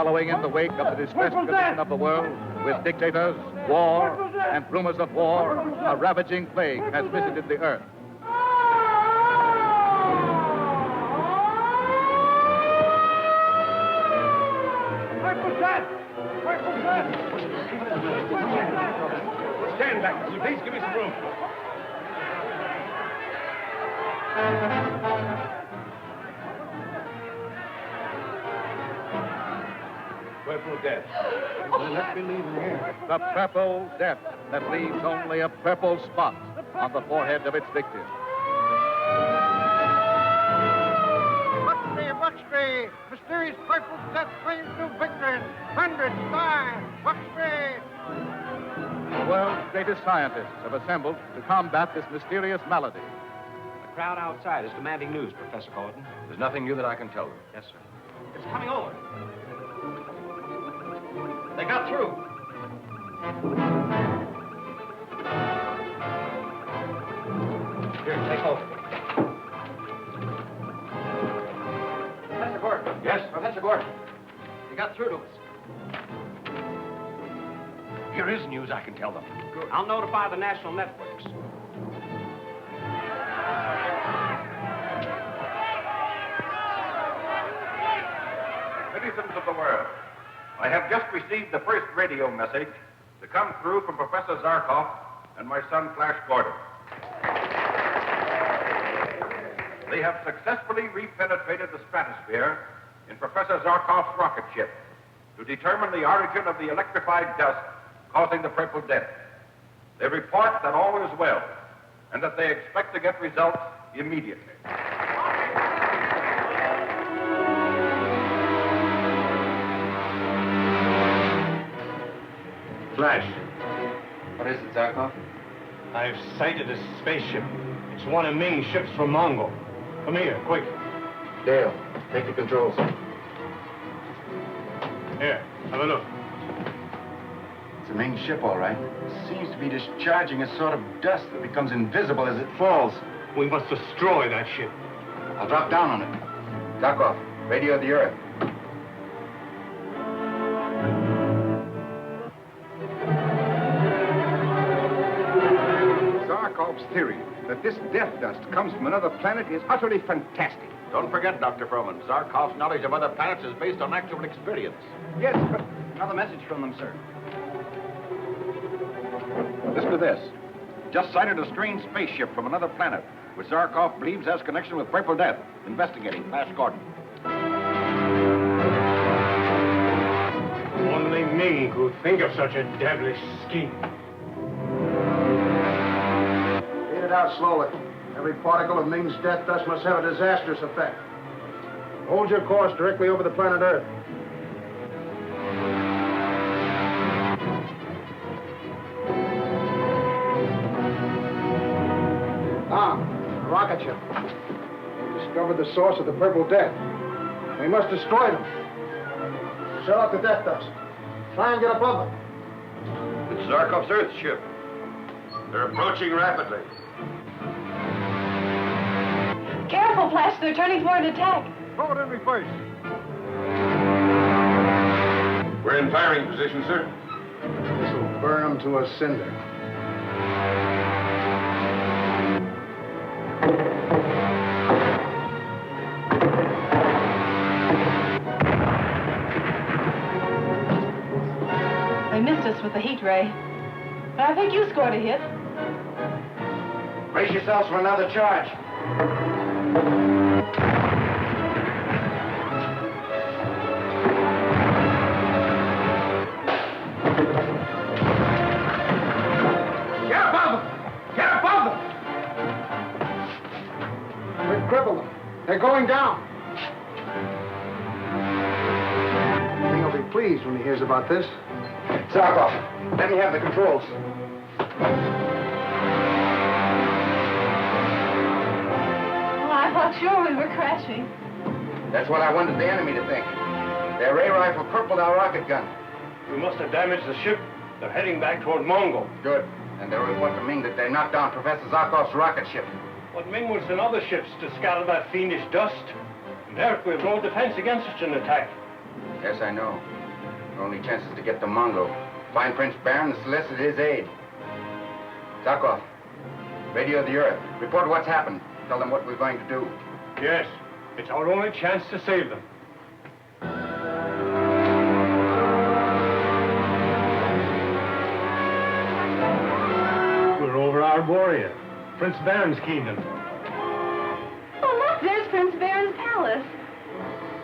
following in the wake of the distressed condition of the world, with dictators, war, and rumors of war, a ravaging plague has visited the earth. Stand back, please. Give me some room. Purple death. Let me leave him here. The purple death that leaves only a purple spot on the forehead of its victim. Buxbury! Mysterious purple death brings to victory. Hundreds die. Buxbury! The world's greatest scientists have assembled to combat this mysterious malady. The crowd outside is demanding news, Professor Gordon. There's nothing new that I can tell them. Yes, sir. It's coming over. They got through. Here, take hold. Professor Gordon. Yes? Professor Gordon. You got through to us. Here is news I can tell them. Good. I'll notify the national networks. Citizens of the world, I have just received the first radio message to come through from Professor Zarkov and my son, Flash Gordon. They have successfully repenetrated the stratosphere in Professor Zarkov's rocket ship to determine the origin of the electrified dust causing the purple death. They report that all is well and that they expect to get results immediately. Flash. What is it, Zarkov? I've sighted a spaceship. It's one of Ming's ships from Mongo. Come here, quick. Dale, take the controls. Here, have a look. It's a Ming ship, all right. Seems to be discharging a sort of dust that becomes invisible as it falls. We must destroy that ship. I'll drop down on it. Zarkov, radio the Earth. Zarkov's theory that this death dust comes from another planet is utterly fantastic. Don't forget, Dr. Froman, Zarkov's knowledge of other planets is based on actual experience. Yes, but Another message from them, sir. Listen to this. Just sighted a strange spaceship from another planet, which Zarkov believes has connection with Purple Death. Investigating. Flash Gordon. Only Ming could think of such a devilish scheme. Get it out slowly. Every particle of Ming's death dust must have a disastrous effect. Hold your course directly over the planet Earth. The rocket ship. We discovered the source of the Purple Death. We must destroy them. Shut out the death dust. Try and get above them. It's Zarkov's Earth ship. They're approaching rapidly. Careful, Flash. They're turning for an attack. throw it in reverse. We're in firing position, sir. This will burn them to a cinder. They missed us with the heat ray. But I think you scored a hit. Brace yourselves for another charge. Get above them! Get above them! We've crippled them. They're going down. Ming will be pleased when he hears about this. Zarkov, let me have the controls. Well, I thought sure we were crashing. That's what I wanted the enemy to think. Their ray rifle crippled our rocket gun. We must have damaged the ship. They're heading back toward Mongo. Good. And they'll report to Ming that they knocked down Professor Zarkov's rocket ship. But Ming will send other ships to scatter that fiendish dust. And Eric, we have no defense against such an attack. Yes, I know. Our only chance is to get to Mongo. Find Prince Barin and solicit his aid. Zarkov, radio the Earth. Report what's happened. Tell them what we're going to do. Yes, it's our only chance to save them. We're over Arboria, Prince Barin's kingdom. Oh, look, there's Prince Barin's palace.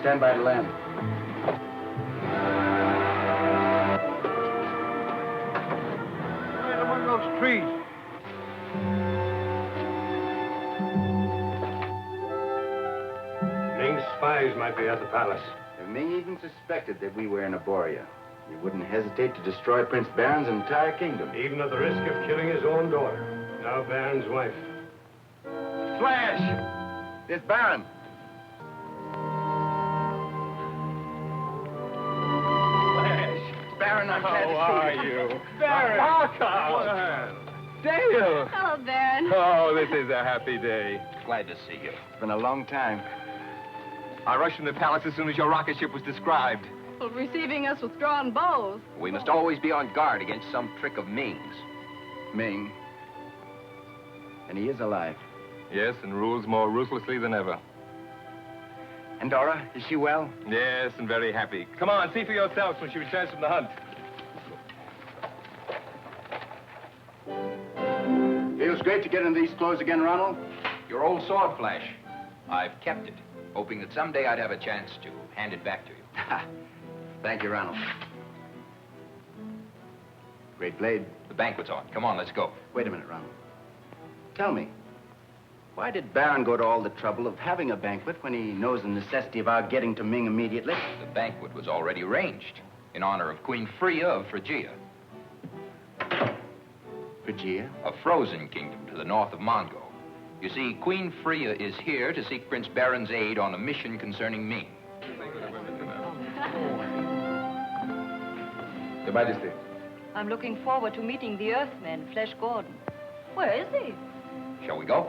Stand by to land. Right among those trees. Ming's spies might be at the palace. If Ming even suspected that we were in Arboria, he wouldn't hesitate to destroy Prince Barin's entire kingdom. Even at the risk of killing his own daughter, now Barin's wife. Flash! It's Barin. Barin, I'm glad to see you. How are you? Barin! Well, Dale! Hello, Barin. Oh, this is a happy day. Glad to see you. It's been a long time. I rushed from the palace as soon as your rocket ship was described. Well, receiving us with drawn bows. We must always be on guard against some trick of Ming's. Ming. And he is alive. Yes, and rules more ruthlessly than ever. And Dora, is she well? Yes, and very happy. Come on, see for yourselves when she returns from the hunt. Feels great to get in these clothes again, Ronald. Your old sword, Flash. I've kept it, hoping that someday I'd have a chance to hand it back to you. Thank you, Ronald. Great blade. The banquet's on. Come on, let's go. Wait a minute, Ronald. Tell me, why did Barin go to all the trouble of having a banquet when he knows the necessity of our getting to Ming immediately? The banquet was already arranged in honor of Queen Fria of Phrygia, Phrygia? a frozen kingdom to the north of Mongo. You see, Queen Fria is here to seek Prince Barin's aid on a mission concerning Ming. Your Majesty. I'm looking forward to meeting the Earthman, Flash Gordon. Where is he? Shall we go?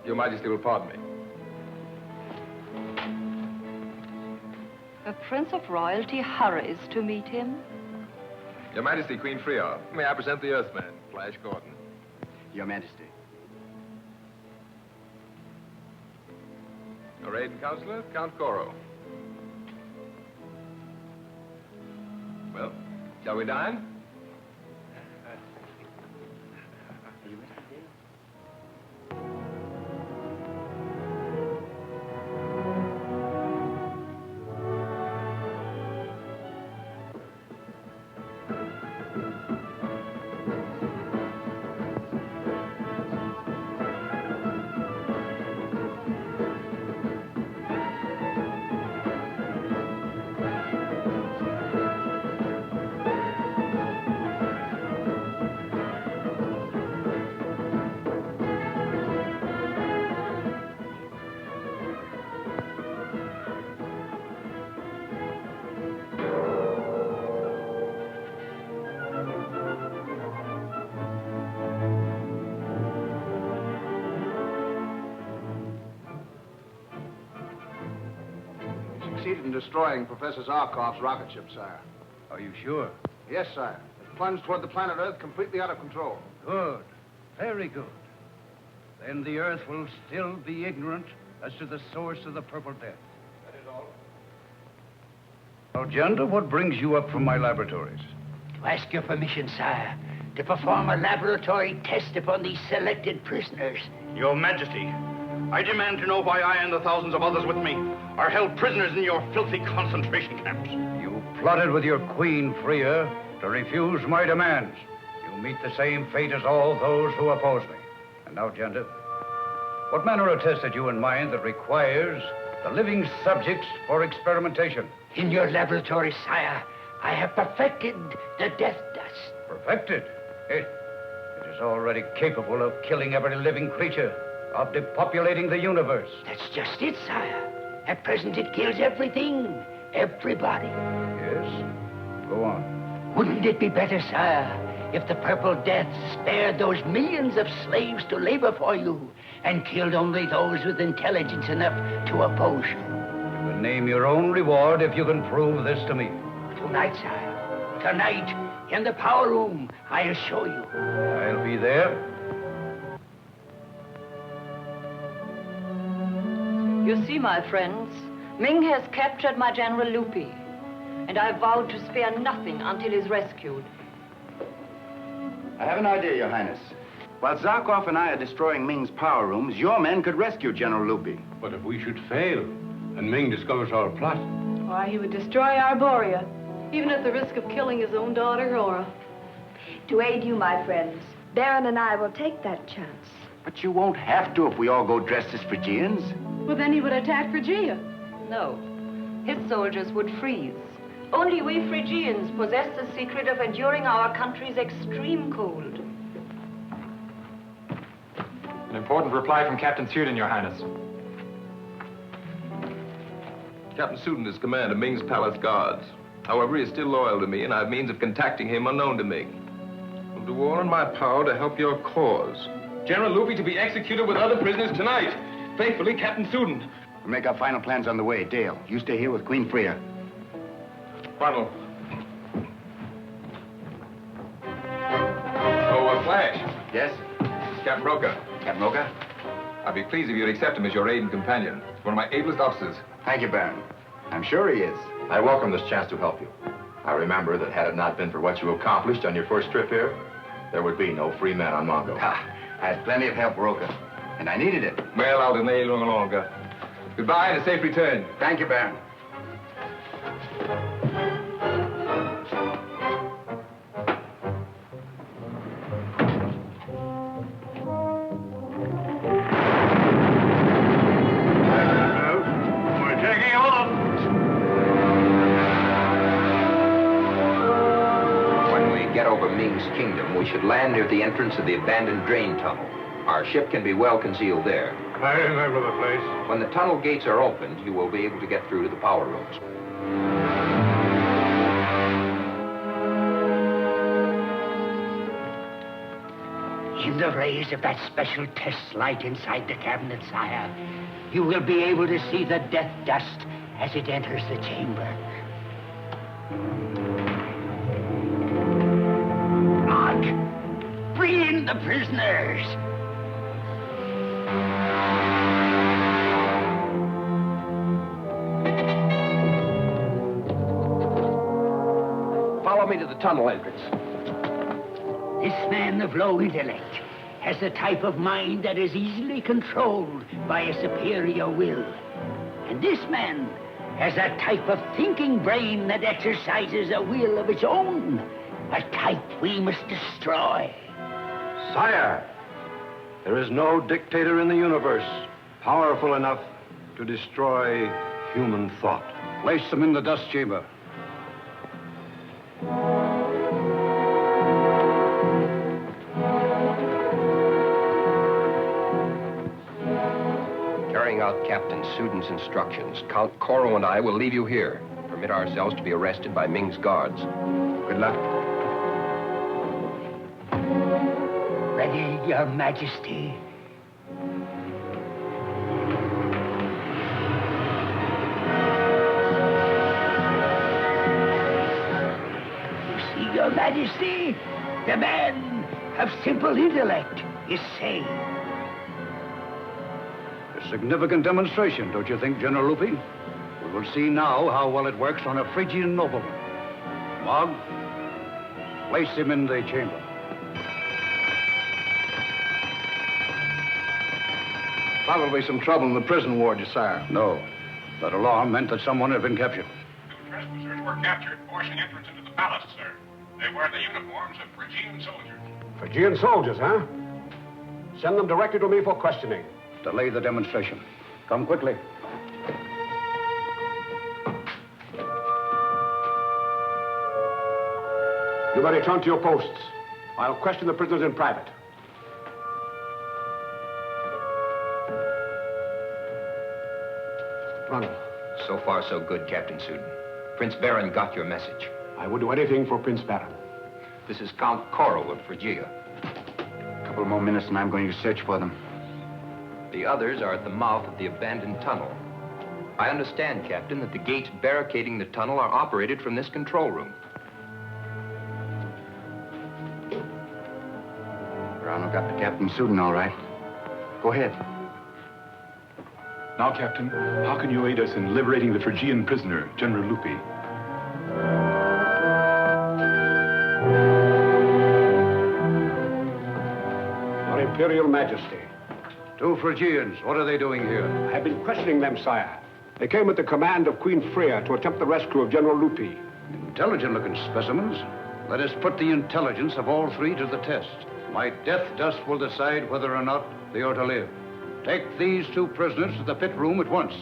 Your Majesty will pardon me. A prince of royalty hurries to meet him. Your Majesty, Queen Fria, may I present the Earthman, Flash Gordon. Your Majesty. Your aide and counselor, Count Coro. Well, shall we dine? Succeeded in destroying Professor Zarkov's rocket ship, sire. Are you sure? Yes, sire. It plunged toward the planet Earth completely out of control. Good. Very good. Then the Earth will still be ignorant as to the source of the Purple Death. That is all. Now, Janda, what brings you up from my laboratories? To ask your permission, sire, to perform a laboratory test upon these selected prisoners. Your Majesty, I demand to know why I and the thousands of others with me are held prisoners in your filthy concentration camps. You plotted with your Queen Fria to refuse my demands. You meet the same fate as all those who oppose me. And now, Janda, what manner of test had you in mind that requires the living subjects for experimentation? In your laboratory, sire, I have perfected the death dust. Perfected? It is already capable of killing every living creature, of depopulating the universe. That's just it, sire. At present, it kills everything, everybody. Yes? Go on. Wouldn't it be better, sire, if the Purple Death spared those millions of slaves to labor for you and killed only those with intelligence enough to oppose you? You can and name your own reward if you can prove this to me. Tonight, sire. Tonight, in the power room, I'll show you. I'll be there. You see, my friends, Ming has captured my General Lupi, and I vowed to spare nothing until he's rescued. I have an idea, Your Highness. While Zarkov and I are destroying Ming's power rooms, your men could rescue General Lupi. But if we should fail, and Ming discovers our plot? Why, he would destroy Arboria, even at the risk of killing his own daughter, Laura. To aid you, my friends, Barin and I will take that chance. But you won't have to if we all go dressed as Phrygians. Well, then he would attack Phrygia. No, his soldiers would freeze. Only we Phrygians possess the secret of enduring our country's extreme cold. An important reply from Captain Suden, Your Highness. Captain Suden is commander of Ming's palace guards. However, he is still loyal to me, and I have means of contacting him unknown to Ming. I'll do all in my power to help your cause. General Lupi to be executed with other prisoners tonight. Faithfully, Captain Suden. We'll make our final plans on the way. Dale, you stay here with Queen Fria. Colonel. Oh, Flash. Yes? Captain Roca. Captain Roca? I'd be pleased if you'd accept him as your aide and companion. He's one of my ablest officers. Thank you, Baron. I'm sure he is. I welcome this chance to help you. I remember that had it not been for what you accomplished on your first trip here, there would be no free man on Mongo. I had plenty of help, Roca, and I needed it. Well, I'll delay you no longer. Goodbye and a safe return. Thank you, Baron. Kingdom, we should land near the entrance of the abandoned drain tunnel. Our ship can be well concealed there. I remember the place. When the tunnel gates are opened, you will be able to get through to the power rooms. In the rays of that special test light inside the cabinet, sire, you will be able to see the death dust as it enters the chamber. Bring in the prisoners. Follow me to the tunnel entrance. This man of low intellect has a type of mind that is easily controlled by a superior will. And this man has a type of thinking brain that exercises a will of its own. A type we must destroy. Sire, there is no dictator in the universe powerful enough to destroy human thought. Place them in the dust chamber. Carrying out Captain Suden's instructions, Count Koro and I will leave you here. Permit ourselves to be arrested by Ming's guards. Good luck. Ready, Your Majesty. You see, Your Majesty, the man of simple intellect is sane. A significant demonstration, don't you think, General Lupi? We will see now how well it works on a Phrygian nobleman. Mog, place him in the chamber. Probably some trouble in the prison ward, sire. No. That alarm meant that someone had been captured. Two trespassers were captured forcing entrance into the palace, sir. They wear the uniforms of Phrygian soldiers. Phrygian soldiers, huh? Send them directly to me for questioning. Delay the demonstration. Come quickly. You may return to your posts. I'll question the prisoners in private. Ronald. So far, so good, Captain Suden. Prince Barin got your message. I would do anything for Prince Barin. This is Count Koro of Phrygia. A couple more minutes and I'm going to search for them. The others are at the mouth of the abandoned tunnel. I understand, Captain, that the gates barricading the tunnel are operated from this control room. Brown got the captain's suit all right. Go ahead. Now, Captain, how can you aid us in liberating the Phrygian prisoner, General Lupi? Your Imperial Majesty. 2 Phrygians, what are they doing here? I have been questioning them, sire. They came at the command of Queen Fria to attempt the rescue of General Lupi. Intelligent-looking specimens. Let us put the intelligence of all 3 to the test. My death dust will decide whether or not they are to live. Take these 2 prisoners to the pit room at once.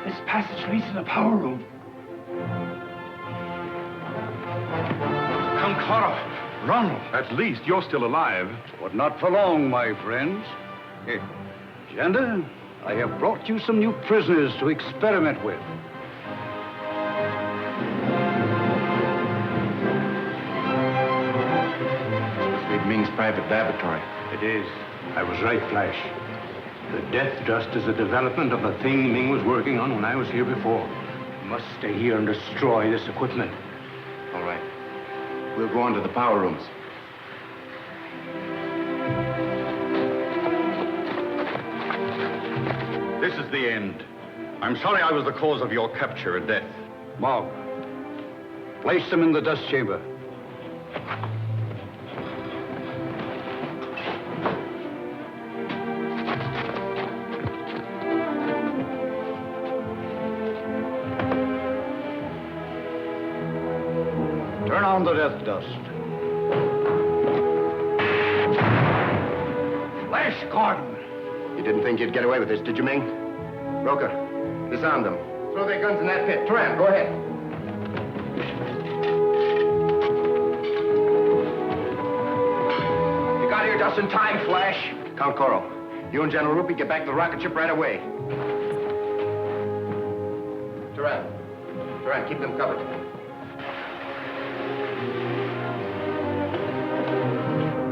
This passage leads to the power room. Concora, Ronald, at least you're still alive. But not for long, my friends. Janda, I have brought you some new prisoners to experiment with. Ming's private laboratory. It is. I was right, Flash. The death dust is a development of the thing Ming was working on when I was here before. We must stay here and destroy this equipment. All right. We'll go on to the power rooms. This is the end. I'm sorry I was the cause of your capture and death. Mog, place them in the dust chamber. Turn on the death dust. Flash Gordon! You didn't think you'd get away with this, did you, Ming? Roker, disarm them. Throw their guns in that pit. Turan, go ahead. You got here just in time, Flash. Count Coro, you and General Rupi get back to the rocket ship right away. Turan, keep them covered.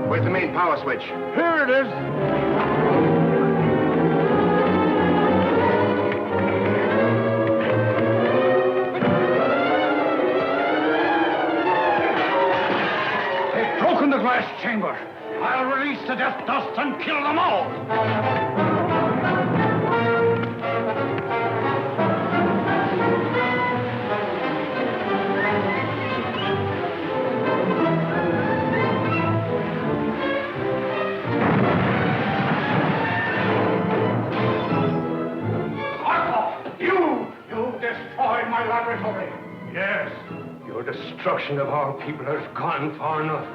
Where's the main power switch? Here it is. They've broken the glass chamber. I'll release the death dust and kill them all. Destroy my laboratory. Yes, your destruction of our people has gone far enough.